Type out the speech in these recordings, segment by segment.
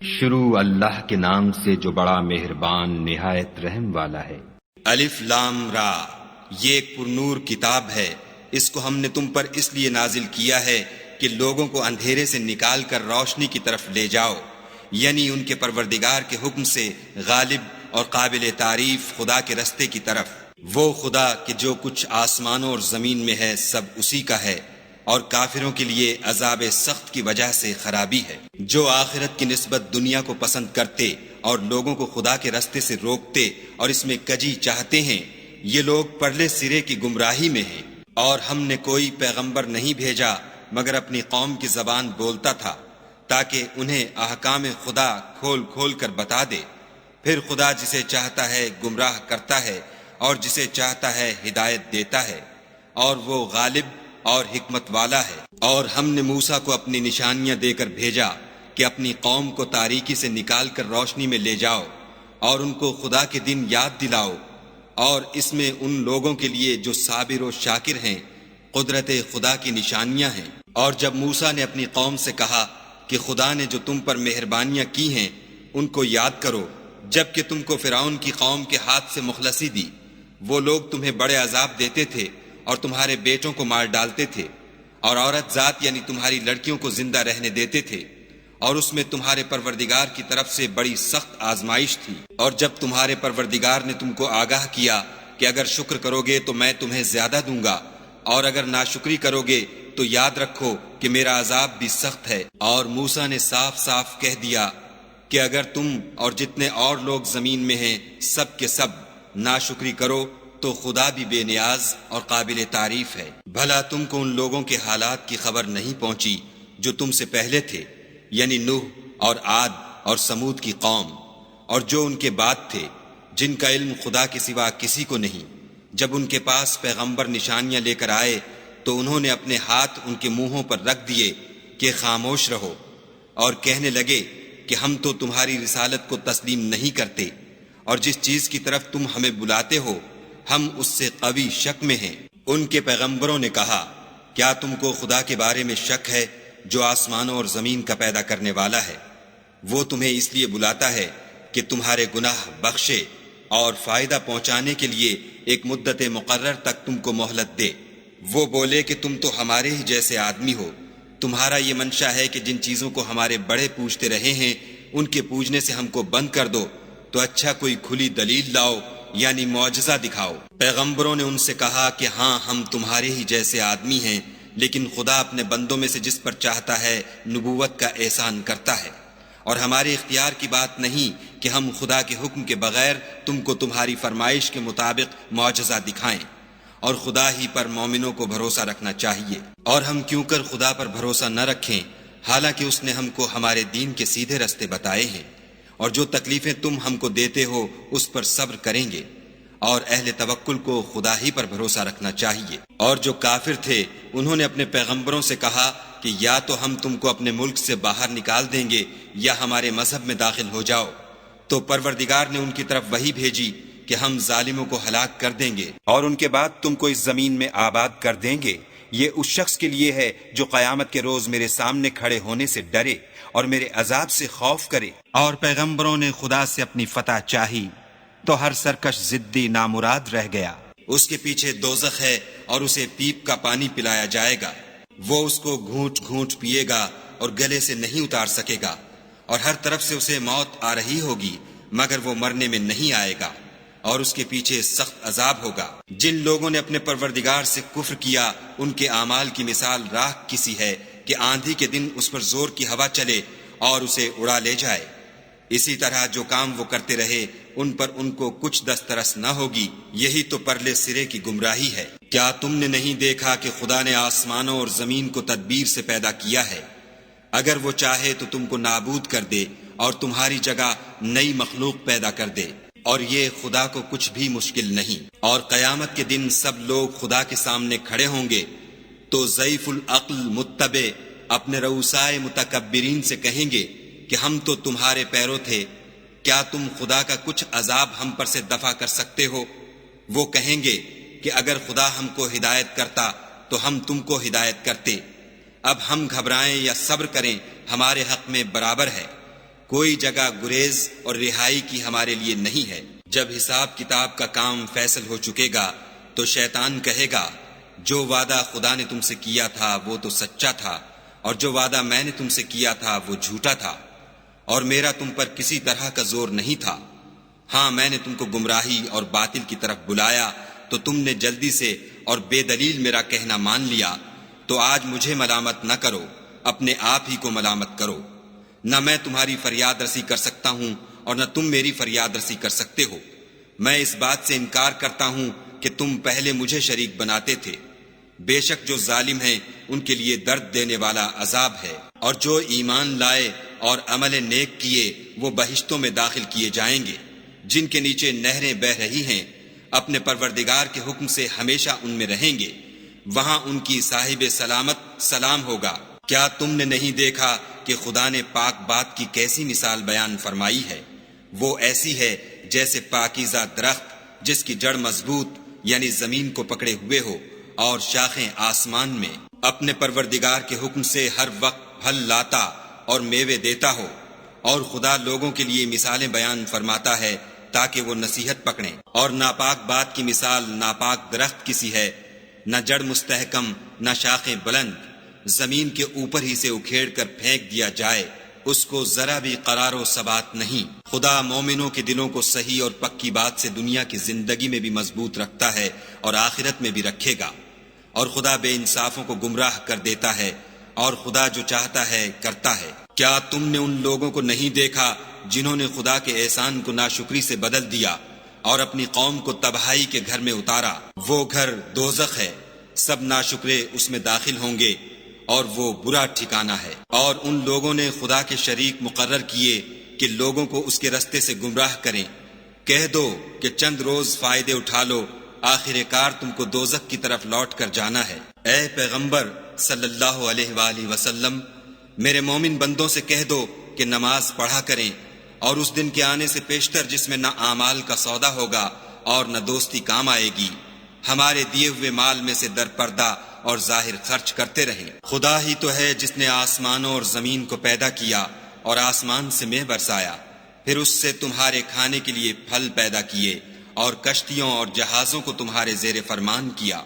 شروع اللہ کے نام سے جو بڑا مہربان نہایت رحم والا ہے۔ الف لام را، یہ ایک پرنور کتاب ہے، اس کو ہم نے تم پر اس لیے نازل کیا ہے کہ لوگوں کو اندھیرے سے نکال کر روشنی کی طرف لے جاؤ، یعنی ان کے پروردگار کے حکم سے غالب اور قابل تعریف خدا کے رستے کی طرف۔ وہ خدا کہ جو کچھ آسمانوں اور زمین میں ہے سب اسی کا ہے، اور کافروں کے لیے عذاب سخت کی وجہ سے خرابی ہے۔ جو آخرت کی نسبت دنیا کو پسند کرتے اور لوگوں کو خدا کے رستے سے روکتے اور اس میں کجی چاہتے ہیں، یہ لوگ پرلے سرے کی گمراہی میں ہیں۔ اور ہم نے کوئی پیغمبر نہیں بھیجا مگر اپنی قوم کی زبان بولتا تھا، تاکہ انہیں احکام خدا کھول کھول کر بتا دے۔ پھر خدا جسے چاہتا ہے گمراہ کرتا ہے اور جسے چاہتا ہے ہدایت دیتا ہے، اور وہ غالب اور حکمت والا ہے۔ اور ہم نے موسیٰ کو اپنی نشانیاں دے کر بھیجا کہ اپنی قوم کو تاریکی سے نکال کر روشنی میں لے جاؤ اور ان کو خدا کے دن یاد دلاؤ، اور اس میں ان لوگوں کے لیے جو صابر و شاکر ہیں قدرت خدا کی نشانیاں ہیں۔ اور جب موسیٰ نے اپنی قوم سے کہا کہ خدا نے جو تم پر مہربانیاں کی ہیں ان کو یاد کرو، جب کہ تم کو فرعون کی قوم کے ہاتھ سے مخلصی دی، وہ لوگ تمہیں بڑے عذاب دیتے تھے اور تمہارے بیٹوں کو مار ڈالتے تھے، اور عورت ذات یعنی تمہاری لڑکیوں کو زندہ رہنے دیتے تھے، اور اس میں تمہارے پروردگار کی طرف سے بڑی سخت آزمائش تھی۔ اور جب تمہارے پروردگار نے تم کو آگاہ کیا کہ اگر شکر کرو گے تو میں تمہیں زیادہ دوں گا، اور اگر ناشکری کرو گے تو یاد رکھو کہ میرا عذاب بھی سخت ہے۔ اور موسیٰ نے صاف صاف کہہ دیا کہ اگر تم اور جتنے اور لوگ زمین میں ہیں سب کے سب ناشکری کرو تو خدا بھی بے نیاز اور قابل تعریف ہے۔ بھلا تم کو ان لوگوں کے حالات کی خبر نہیں پہنچی جو تم سے پہلے تھے، یعنی نوح اور عاد اور سمود کی قوم، اور جو ان کے بعد تھے، جن کا علم خدا کے سوا کسی کو نہیں۔ جب ان کے پاس پیغمبر نشانیاں لے کر آئے تو انہوں نے اپنے ہاتھ ان کے منہوں پر رکھ دیے کہ خاموش رہو، اور کہنے لگے کہ ہم تو تمہاری رسالت کو تسلیم نہیں کرتے، اور جس چیز کی طرف تم ہمیں بلاتے ہو ہم اس سے قوی شک میں ہیں۔ ان کے پیغمبروں نے کہا، کیا تم کو خدا کے بارے میں شک ہے جو آسمانوں اور زمین کا پیدا کرنے والا ہے؟ وہ تمہیں اس لیے بلاتا ہے کہ تمہارے گناہ بخشے اور فائدہ پہنچانے کے لیے ایک مدت مقرر تک تم کو مہلت دے۔ وہ بولے کہ تم تو ہمارے ہی جیسے آدمی ہو، تمہارا یہ منشا ہے کہ جن چیزوں کو ہمارے بڑے پوجتے رہے ہیں ان کے پوجنے سے ہم کو بند کر دو، تو اچھا کوئی کھلی دلیل لاؤ، یعنی معجزہ دکھاؤ۔ پیغمبروں نے ان سے کہا کہ ہاں ہم تمہارے ہی جیسے آدمی ہیں، لیکن خدا اپنے بندوں میں سے جس پر چاہتا ہے نبوت کا احسان کرتا ہے، اور ہمارے اختیار کی بات نہیں کہ ہم خدا کے حکم کے بغیر تم کو تمہاری فرمائش کے مطابق معجزہ دکھائیں، اور خدا ہی پر مومنوں کو بھروسہ رکھنا چاہیے۔ اور ہم کیوں کر خدا پر بھروسہ نہ رکھیں حالانکہ اس نے ہم کو ہمارے دین کے سیدھے رستے بتائے ہیں، اور جو تکلیفیں تم ہم کو دیتے ہو اس پر صبر کریں گے، اور اہل توکل کو خدا ہی پر بھروسہ رکھنا چاہیے۔ اور جو کافر تھے انہوں نے اپنے پیغمبروں سے کہا کہ یا تو ہم تم کو اپنے ملک سے باہر نکال دیں گے یا ہمارے مذہب میں داخل ہو جاؤ، تو پروردگار نے ان کی طرف وحی بھیجی کہ ہم ظالموں کو ہلاک کر دیں گے اور ان کے بعد تم کو اس زمین میں آباد کر دیں گے۔ یہ اس شخص کے لیے ہے جو قیامت کے روز میرے سامنے کھڑے ہونے سے ڈرے اور میرے عذاب سے خوف کرے۔ اور پیغمبروں نے خدا سے اپنی فتح چاہی تو ہر سرکش ضدی نامراد رہ گیا۔ اس کے پیچھے دوزخ ہے اور اسے پیپ کا پانی پلایا جائے گا، وہ اس کو گھونٹ گھونٹ پیے گا اور گلے سے نہیں اتار سکے گا، اور ہر طرف سے اسے موت آ رہی ہوگی مگر وہ مرنے میں نہیں آئے گا، اور اس کے پیچھے سخت عذاب ہوگا۔ جن لوگوں نے اپنے پروردگار سے کفر کیا ان کے اعمال کی مثال راکھ کسی ہے کہ آندھی کے دن اس پر زور کی ہوا چلے اور اسے اڑا لے جائے۔ اسی طرح جو کام وہ کرتے رہے ان پر ان کو کچھ دسترس نہ ہوگی، یہی تو پرلے سرے کی گمراہی ہے۔ کیا تم نے نہیں دیکھا کہ خدا نے آسمانوں اور زمین کو تدبیر سے پیدا کیا ہے؟ اگر وہ چاہے تو تم کو نابود کر دے اور تمہاری جگہ نئی مخلوق پیدا کر دے، اور یہ خدا کو کچھ بھی مشکل نہیں۔ اور قیامت کے دن سب لوگ خدا کے سامنے کھڑے ہوں گے تو ضعیف العقل متبع اپنے رؤسائے متکبرین سے کہیں گے کہ ہم تو تمہارے پیرو تھے، کیا تم خدا کا کچھ عذاب ہم پر سے دفع کر سکتے ہو؟ وہ کہیں گے کہ اگر خدا ہم کو ہدایت کرتا تو ہم تم کو ہدایت کرتے، اب ہم گھبرائیں یا صبر کریں ہمارے حق میں برابر ہے۔ کوئی جگہ گریز اور رہائی کی ہمارے لیے نہیں ہے۔ جب حساب کتاب کا کام فیصل ہو چکے گا تو شیطان کہے گا جو وعدہ خدا نے تم سے کیا تھا وہ تو سچا تھا، اور جو وعدہ میں نے تم سے کیا تھا وہ جھوٹا تھا، اور میرا تم پر کسی طرح کا زور نہیں تھا۔ ہاں میں نے تم کو گمراہی اور باطل کی طرف بلایا تو تم نے جلدی سے اور بے دلیل میرا کہنا مان لیا، تو آج مجھے ملامت نہ کرو، اپنے آپ ہی کو ملامت کرو۔ نہ میں تمہاری فریاد رسی کر سکتا ہوں اور نہ تم میری فریاد رسی کر سکتے ہو۔ میں اس بات سے انکار کرتا ہوں کہ تم پہلے مجھے شریک بناتے تھے۔ بے شک جو ظالم ہیں ان کے لیے درد دینے والا عذاب ہے، اور جو ایمان لائے اور عمل نیک کیے وہ بہشتوں میں داخل کیے جائیں گے جن کے نیچے نہریں بہہ رہی ہیں، اپنے پروردگار کے حکم سے ہمیشہ ان میں رہیں گے، وہاں ان کی صاحب سلامت سلام ہوگا۔ کیا تم نے نہیں دیکھا کہ خدا نے پاک بات کی کیسی مثال بیان فرمائی ہے؟ وہ ایسی ہے جیسے پاکیزہ درخت جس کی جڑ مضبوط یعنی زمین کو پکڑے ہوئے ہو اور شاخیں آسمان میں، اپنے پروردگار کے حکم سے ہر وقت پھل لاتا اور میوے دیتا ہو۔ اور خدا لوگوں کے لیے مثالیں بیان فرماتا ہے تاکہ وہ نصیحت پکڑیں۔ اور ناپاک بات کی مثال ناپاک درخت کی سی ہے، نہ جڑ مستحکم نہ شاخیں بلند، زمین کے اوپر ہی سے اکھیڑ کر پھینک دیا جائے، اس کو ذرا بھی قرار و ثبات نہیں۔ خدا مومنوں کے دلوں کو صحیح اور پکی بات سے دنیا کی زندگی میں بھی مضبوط رکھتا ہے اور آخرت میں بھی رکھے گا، اور خدا بے انصافوں کو گمراہ کر دیتا ہے، اور خدا جو چاہتا ہے کرتا ہے۔ کیا تم نے ان لوگوں کو نہیں دیکھا جنہوں نے خدا کے احسان کو ناشکری سے بدل دیا اور اپنی قوم کو تباہی کے گھر میں اتارا؟ وہ گھر دوزخ ہے، سب ناشکرے اس میں داخل ہوں گے، اور وہ برا ٹھکانہ ہے۔ اور ان لوگوں نے خدا کے شریک مقرر کیے کہ لوگوں کو اس کے رستے سے گمراہ کریں۔ کہہ دو کہ چند روز فائدے اٹھا لو، آخر کار تم کو دوزخ کی طرف لوٹ کر جانا ہے۔ اے پیغمبر صلی اللہ علیہ وآلہ وسلم، میرے مومن بندوں سے کہہ دو کہ نماز پڑھا کریں، اور اس دن کے آنے سے پیشتر جس میں نہ اعمال کا سودا ہوگا اور نہ دوستی کام آئے گی، ہمارے دیے ہوئے مال میں سے در پردہ اور ظاہر خرچ کرتے رہیں۔ خدا ہی تو ہے جس نے آسمانوں اور زمین کو پیدا کیا اور آسمان سے مے برسایا، پھر اس سے تمہارے کھانے کے لیے پھل پیدا کیے، اور کشتیوں اور جہازوں کو تمہارے زیر فرمان کیا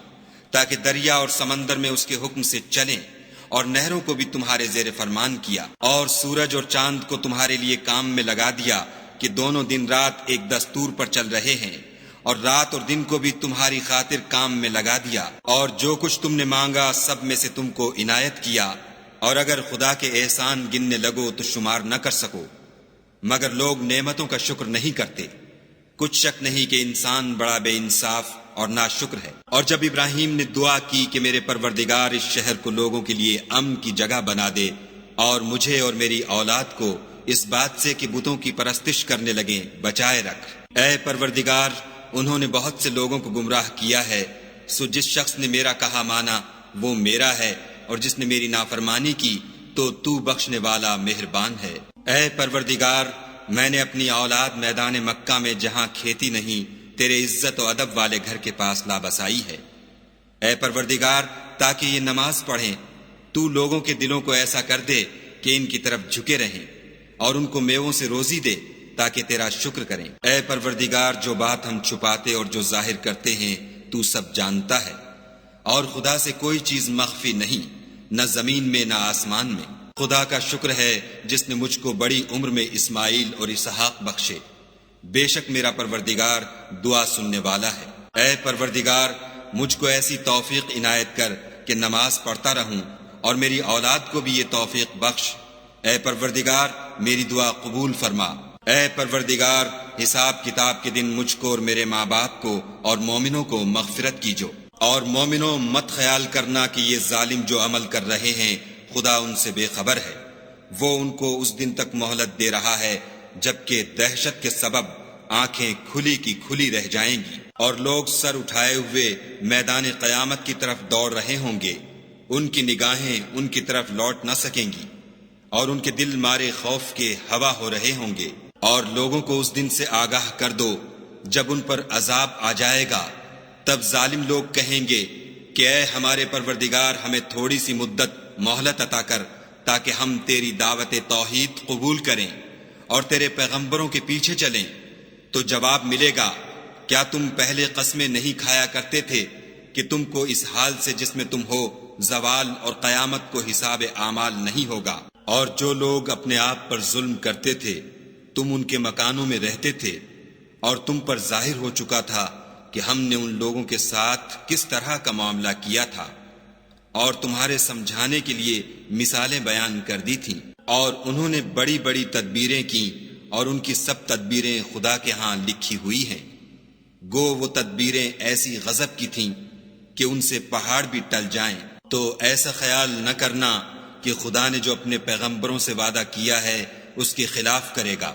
تاکہ دریا اور سمندر میں اس کے حکم سے چلیں، اور نہروں کو بھی تمہارے زیر فرمان کیا، اور سورج اور چاند کو تمہارے لیے کام میں لگا دیا کہ دونوں دن رات ایک دستور پر چل رہے ہیں، اور رات اور دن کو بھی تمہاری خاطر کام میں لگا دیا، اور جو کچھ تم نے مانگا سب میں سے تم کو عنایت کیا، اور اگر خدا کے احسان گننے لگو تو شمار نہ کر سکو، مگر لوگ نعمتوں کا شکر نہیں کرتے۔ کچھ شک نہیں کہ انسان بڑا بے انصاف اور ناشکر ہے۔ اور جب ابراہیم نے دعا کی کہ میرے پروردگار اس شہر کو لوگوں کے لیے امن کی جگہ بنا دے، اور مجھے اور میری اولاد کو اس بات سے کہ بتوں کی پرستش کرنے لگیں بچائے رکھ۔ اے پروردگار، انہوں نے بہت سے لوگوں کو گمراہ کیا ہے، سو جس شخص نے میرا کہا مانا وہ میرا ہے، اور جس نے میری نافرمانی کی تو بخشنے والا مہربان ہے۔ اے پروردگار، میں نے اپنی اولاد میدان مکہ میں جہاں کھیتی نہیں تیرے عزت و ادب والے گھر کے پاس لابسائی ہے۔ اے پروردگار، تاکہ یہ نماز پڑھیں، تو لوگوں کے دلوں کو ایسا کر دے کہ ان کی طرف جھکے رہیں، اور ان کو میووں سے روزی دے تاکہ تیرا شکر کریں۔ اے پروردگار، جو بات ہم چھپاتے اور جو ظاہر کرتے ہیں تو سب جانتا ہے، اور خدا سے کوئی چیز مخفی نہیں، نہ زمین میں نہ آسمان میں۔ خدا کا شکر ہے جس نے مجھ کو بڑی عمر میں اسماعیل اور اسحاق بخشے، بے شک میرا پروردگار دعا سننے والا ہے۔ اے پروردگار، مجھ کو ایسی توفیق عنایت کر کہ نماز پڑھتا رہوں، اور میری اولاد کو بھی یہ توفیق بخش۔ اے پروردگار، میری دعا قبول فرما۔ اے پروردگار، حساب کتاب کے دن مجھ کو اور میرے ماں باپ کو اور مومنوں کو مغفرت کیجو۔ اور مومنوں، مت خیال کرنا کہ یہ ظالم جو عمل کر رہے ہیں خدا ان سے بے خبر ہے، وہ ان کو اس دن تک مہلت دے رہا ہے جبکہ دہشت کے سبب آنکھیں کھلی کی کھلی رہ جائیں گی، اور لوگ سر اٹھائے ہوئے میدان قیامت کی طرف دوڑ رہے ہوں گے، ان کی نگاہیں ان کی طرف لوٹ نہ سکیں گی، اور ان کے دل مارے خوف کے ہوا ہو رہے ہوں گے۔ اور لوگوں کو اس دن سے آگاہ کر دو جب ان پر عذاب آ جائے گا، تب ظالم لوگ کہیں گے کہ اے ہمارے پروردگار، ہمیں تھوڑی سی مدت مہلت عطا کر تاکہ ہم تیری دعوت توحید قبول کریں اور تیرے پیغمبروں کے پیچھے چلیں تو جواب ملے گا، کیا تم پہلے قسمیں نہیں کھایا کرتے تھے کہ تم کو اس حال سے جس میں تم ہو زوال اور قیامت کو حساب اعمال نہیں ہوگا؟ اور جو لوگ اپنے آپ پر ظلم کرتے تھے تم ان کے مکانوں میں رہتے تھے، اور تم پر ظاہر ہو چکا تھا کہ ہم نے ان لوگوں کے ساتھ کس طرح کا معاملہ کیا تھا، اور تمہارے سمجھانے کے لیے مثالیں بیان کر دی تھیں، اور انہوں نے بڑی بڑی تدبیریں کی، اور ان کی سب تدبیریں خدا کے ہاں لکھی ہوئی ہیں۔ گو وہ تدبیریں ایسی غضب کی تھیں کہ ان سے پہاڑ بھی ٹل جائیں۔ تو ایسا خیال نہ کرنا کہ خدا نے جو اپنے پیغمبروں سے وعدہ کیا ہے اس کے خلاف کرے گا۔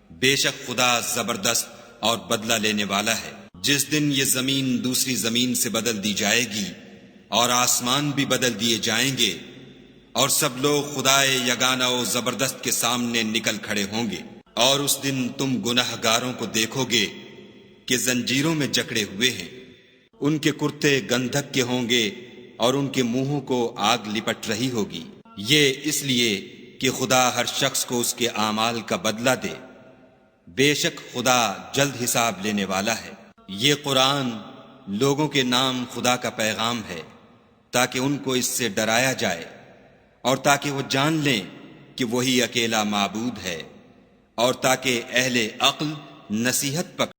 بے شک خدا زبردست اور بدلہ لینے والا ہے۔ جس دن یہ زمین دوسری زمین سے بدل دی جائے گی اور آسمان بھی بدل دیے جائیں گے، اور سب لوگ خدائے یگانہ و زبردست کے سامنے نکل کھڑے ہوں گے، اور اس دن تم گناہ گاروں کو دیکھو گے کہ زنجیروں میں جکڑے ہوئے ہیں، ان کے کرتے گندھک کے ہوں گے اور ان کے منہوں کو آگ لپٹ رہی ہوگی۔ یہ اس لیے کہ خدا ہر شخص کو اس کے اعمال کا بدلہ دے۔ بے شک خدا جلد حساب لینے والا ہے۔ یہ قرآن لوگوں کے نام خدا کا پیغام ہے تاکہ ان کو اس سے ڈرایا جائے اور تاکہ وہ جان لیں کہ وہی اکیلا معبود ہے، اور تاکہ اہل عقل نصیحت پکڑیں۔